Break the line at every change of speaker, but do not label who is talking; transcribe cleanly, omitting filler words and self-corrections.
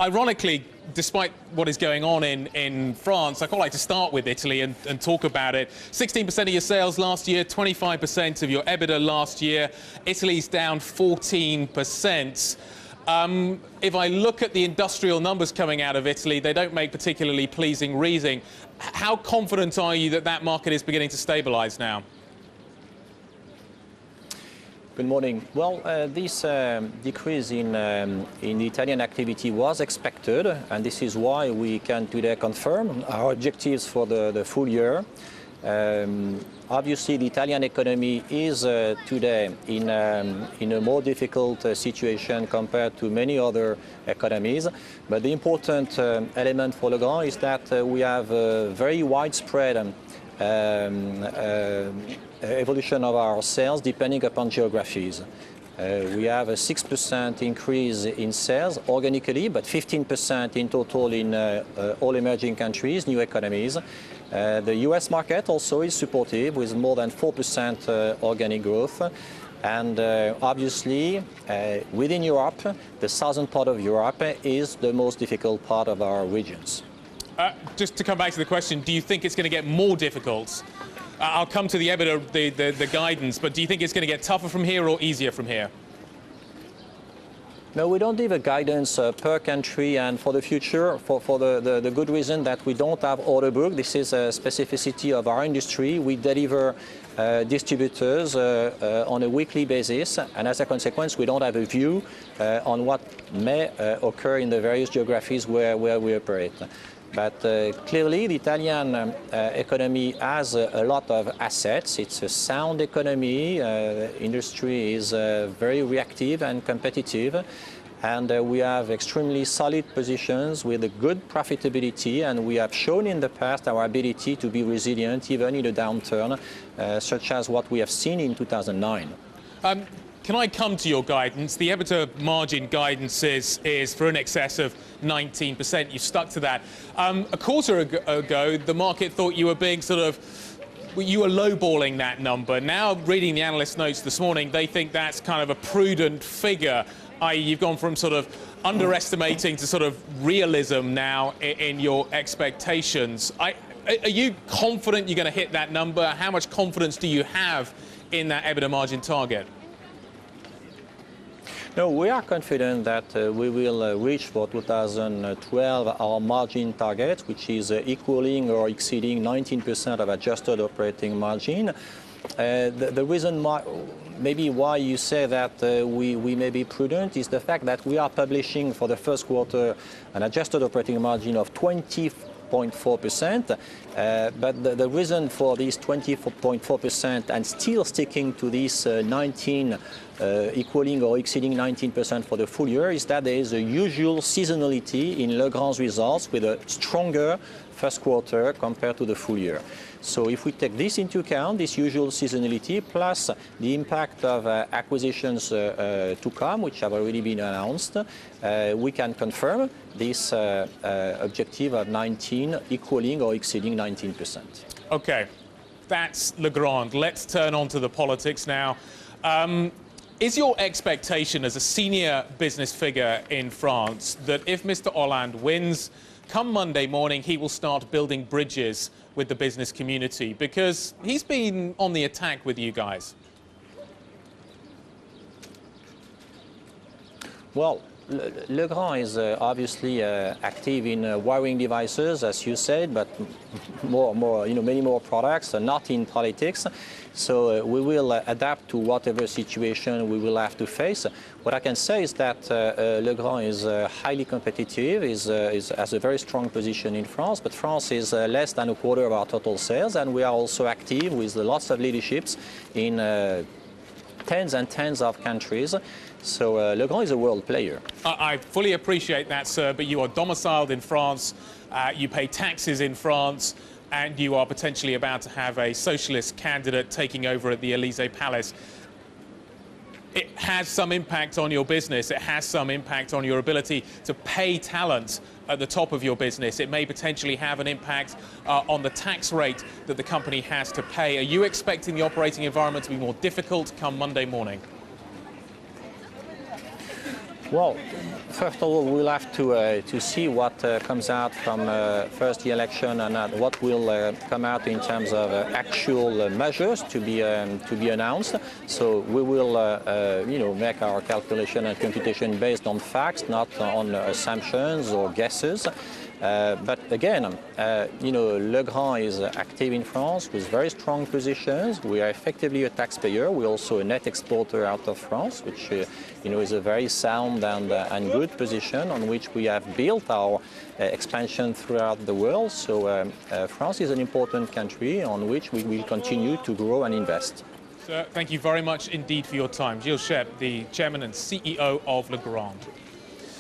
Ironically, despite what is going on in France, I'd quite like to start with Italy and talk about it. 16% of your sales last year, 25% of your EBITDA last year. Italy's down 14%. If I look at the industrial numbers coming out of Italy, they don't make particularly pleasing reading. How confident are you that that market is beginning to stabilize now?
Good morning. Well, this decrease in the Italian activity was expected, and this is why we can today confirm our objectives for the full year. Obviously, the Italian economy is today in a more difficult situation compared to many other economies. But the important element for Legrand is that we have a very widespread evolution of our sales depending upon geographies. We have a 6% increase in sales organically, but 15% in total in all emerging countries, new economies. The US market also is supportive with more than 4% organic growth. And obviously, within Europe, the southern part of Europe is the most difficult part of our regions.
Just to come back to the question, do you think it's going to get more difficult? I'll come to the EBITDA, the guidance, but do you think it's going to get tougher from here or easier from here?
No, we don't give a guidance per country and for the future for the good reason that we don't have order book. This is a specificity of our industry. We deliver distributors on a weekly basis, and as a consequence, we don't have a view on what may occur in the various geographies where we operate. But clearly, the Italian economy has a lot of assets. It's a sound economy. Industry is very reactive and competitive. And we have extremely solid positions with a good profitability. And we have shown in the past our ability to be resilient, even in a downturn, such as what we have seen in 2009.
Can I come to your guidance? The EBITDA margin guidance is for in excess of 19%. You stuck to that. A quarter ago, the market thought you were being you were lowballing that number. Now, reading the analyst notes this morning, they think that's kind of a prudent figure, i.e. you've gone from underestimating to realism now in your expectations. Are you confident you're going to hit that number? How much confidence do you have in that EBITDA margin target?
No, we are confident that we will reach for 2012 our margin target, which is equaling or exceeding 19% of adjusted operating margin. The reason maybe why you say that we may be prudent is the fact that we are publishing for the first quarter an adjusted operating margin of 20.4%. But the reason for this 24.4% and still sticking to this 19 equaling or exceeding 19% for the full year is that there is a usual seasonality in Legrand's results with a stronger first quarter compared to the full year. So if we take this into account, this usual seasonality, plus the impact of acquisitions to come, which have already been announced, we can confirm this objective of 19 equaling or exceeding 19%.
Okay, that's Legrand. Let's turn on to the politics now. Is your expectation as a senior business figure in France that if Mr. Hollande wins, come Monday morning, he will start building bridges with the business community? Because he's been on the attack with you guys.
Well, Legrand is obviously active in wiring devices, as you said, but many more products, not in politics. So we will adapt to whatever situation we will have to face. What I can say is that Legrand is highly competitive, has a very strong position in France, but France is less than a quarter of our total sales, and we are also active with lots of leaderships in tens and tens of countries. So Legrand is a world player.
I fully appreciate that, sir, but you are domiciled in France, you pay taxes in France, and you are potentially about to have a socialist candidate taking over at the Élysée Palace. It has some impact on your business. It has some impact on your ability to pay talent at the top of your business. It may potentially have an impact on the tax rate that the company has to pay. Are you expecting the operating environment to be more difficult come Monday morning?
Well, first of all, we'll have to see what comes out from first the election and what will come out in terms of actual measures to be announced. So we will, make our calculation and computation based on facts, not on assumptions or guesses. But again, Legrand is active in France with very strong positions. We are effectively a taxpayer. We're also a net exporter out of France, which is a very sound and good position on which we have built our expansion throughout the world. So France is an important country on which we will continue to grow and invest.
Sir, thank you very much indeed for your time. Gilles Schnepp, the Chairman and CEO of Legrand.